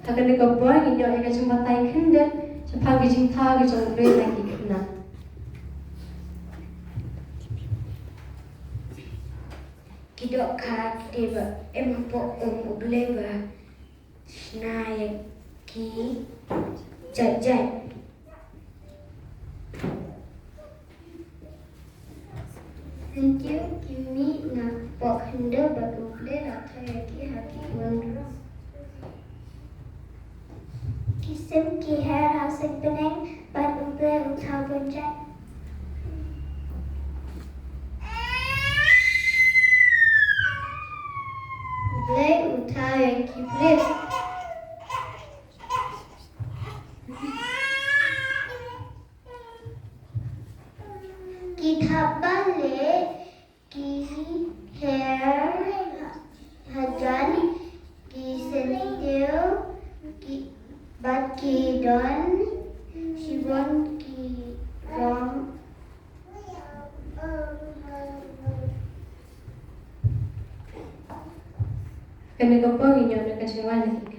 akan digabung ini orang yang cuma tay kendet cepat gijing thah gijong bre lagi kena Kidok deba empok bleba snayak ki jajat Thank you kimi na pok henda baguble ratha ki haki wandra Kisim ki hair hasik beneng baguble uthau bunjat Play uthau ki play Kitabale ki hair hajan ki sentil ki bat ki don shibon ki rom akan digabung ini orang kecewa lagi